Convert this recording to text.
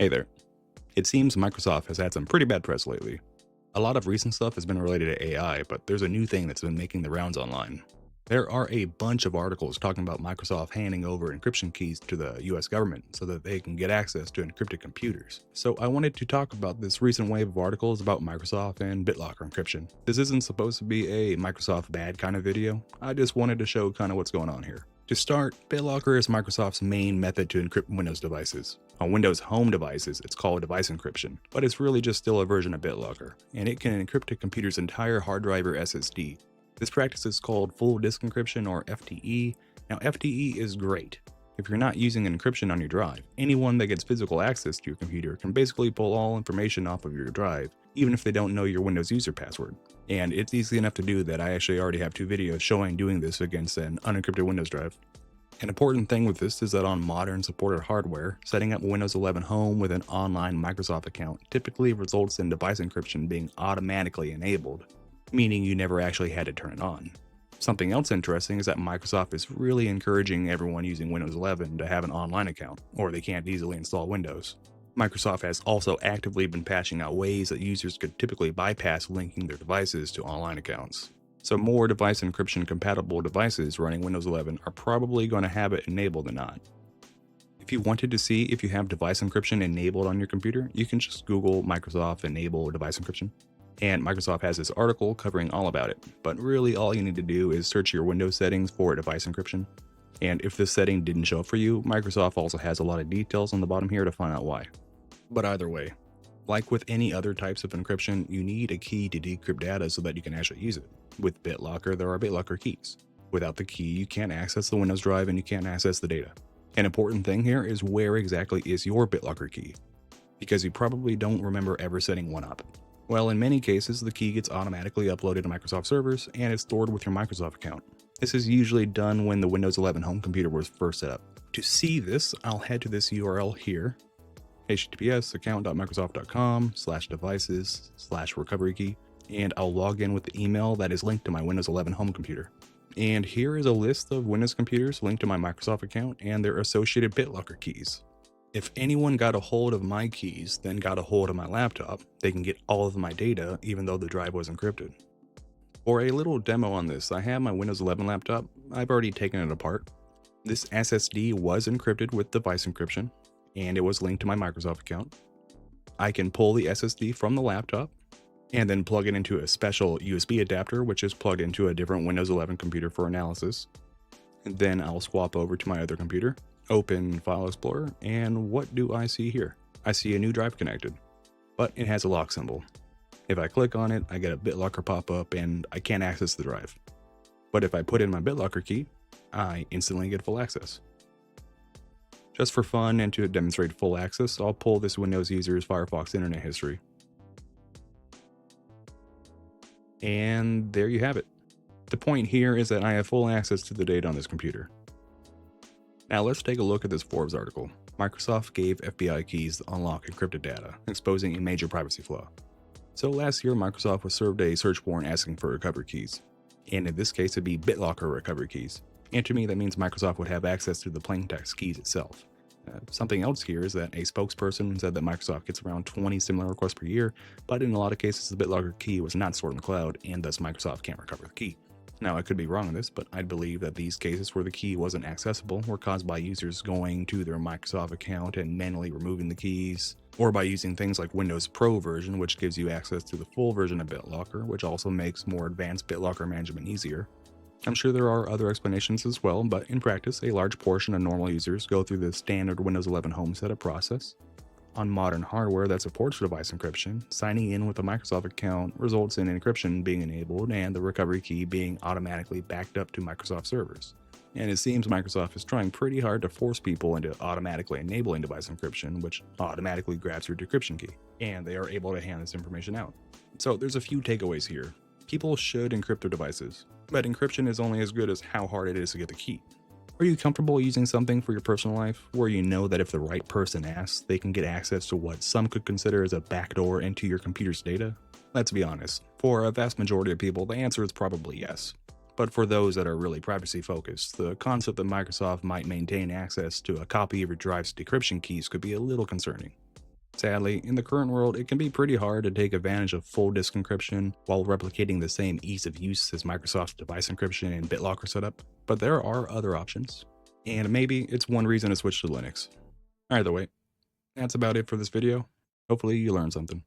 Hey there. It seems Microsoft has had some pretty bad press lately. A lot of recent stuff has been related to AI, but there's a new thing that's been making the rounds online. There are a bunch of articles talking about Microsoft handing over encryption keys to the US government so that they can get access to encrypted computers. So I wanted to talk about this recent wave of articles about Microsoft and Bitlocker encryption. This isn't supposed to be a Microsoft bad kind of video. I just wanted to show kind of what's going on here. To start, Bitlocker is Microsoft's main method to encrypt Windows devices. On Windows home devices, it's called device encryption, but it's really just still a version of Bitlocker, and it can encrypt a computer's entire hard drive or SSD. This practice is called full disk encryption, or FDE. Now, FDE is great if you're not using encryption on your drive. Anyone that gets physical access to your computer can basically pull all information off of your drive, even if they don't know your Windows user password. And it's easy enough to do that I actually already have 2 videos showing doing this against an unencrypted Windows drive. An important thing with this is that on modern supported hardware, setting up Windows 11 Home with an online Microsoft account typically results in device encryption being automatically enabled, meaning you never actually had to turn it on. Something else interesting is that Microsoft is really encouraging everyone using Windows 11 to have an online account, or they can't easily install Windows. Microsoft has also actively been patching out ways that users could typically bypass linking their devices to online accounts. So more device encryption compatible devices running Windows 11 are probably going to have it enabled than not. If you wanted to see if you have device encryption enabled on your computer, you can just Google Microsoft Enable Device Encryption. And Microsoft has this article covering all about it, but really all you need to do is search your Windows settings for device encryption. And if this setting didn't show up for you, Microsoft also has a lot of details on the bottom here to find out why. But either way, like with any other types of encryption, you need a key to decrypt data so that you can actually use it. With Bitlocker, there are Bitlocker keys. Without the key, you can't access the Windows drive and you can't access the data. An important thing here is where exactly is your Bitlocker key, because you probably don't remember ever setting one up. Well, in many cases, the key gets automatically uploaded to Microsoft servers and it's stored with your Microsoft account. This is usually done when the Windows 11 home computer was first set up. To see this, I'll head to this URL here, https://account.microsoft.com/devices/recovery key, and I'll log in with the email that is linked to my Windows 11 home computer. And here is a list of Windows computers linked to my Microsoft account and their associated Bitlocker keys. If anyone got a hold of my keys, then got a hold of my laptop, they can get all of my data even though the drive was encrypted. For a little demo on this, I have my Windows 11 laptop. I've already taken it apart. This SSD was encrypted with device encryption, and it was linked to my Microsoft account. I can pull the SSD from the laptop and then plug it into a special USB adapter, which is plugged into a different Windows 11 computer for analysis. And then I'll swap over to my other computer, open File Explorer, and what do I see here? I see a new drive connected, but it has a lock symbol. If I click on it, I get a Bitlocker pop-up and I can't access the drive. But if I put in my Bitlocker key, I instantly get full access. Just for fun and to demonstrate full access, I'll pull this Windows user's Firefox internet history. And there you have it. The point here is that I have full access to the data on this computer. Now let's take a look at this Forbes article. Microsoft gave FBI keys to unlock encrypted data, exposing a major privacy flaw. So last year, Microsoft was served a search warrant asking for recovery keys. And in this case, it'd be Bitlocker recovery keys. And to me, that means Microsoft would have access to the plaintext keys itself. Something else here is that a spokesperson said that Microsoft gets around 20 similar requests per year, but in a lot of cases, the Bitlocker key was not stored in the cloud, and thus Microsoft can't recover the key. Now, I could be wrong on this, but I'd believe that these cases where the key wasn't accessible were caused by users going to their Microsoft account and manually removing the keys, or by using things like Windows Pro version, which gives you access to the full version of Bitlocker, which also makes more advanced Bitlocker management easier. I'm sure there are other explanations as well, but in practice, a large portion of normal users go through the standard Windows 11 home setup process. On modern hardware that supports device encryption, signing in with a Microsoft account results in encryption being enabled and the recovery key being automatically backed up to Microsoft servers. And it seems Microsoft is trying pretty hard to force people into automatically enabling device encryption, which automatically grabs your decryption key, and they are able to hand this information out. So there's a few takeaways here. People should encrypt their devices, but encryption is only as good as how hard it is to get the key. Are you comfortable using something for your personal life where you know that if the right person asks, they can get access to what some could consider as a backdoor into your computer's data? Let's be honest, for a vast majority of people, the answer is probably yes. But for those that are really privacy focused, the concept that Microsoft might maintain access to a copy of your drive's decryption keys could be a little concerning. Sadly, in the current world, it can be pretty hard to take advantage of full disk encryption while replicating the same ease of use as Microsoft's device encryption and Bitlocker setup, but there are other options. And maybe it's one reason to switch to Linux. Either way, that's about it for this video. Hopefully you learned something.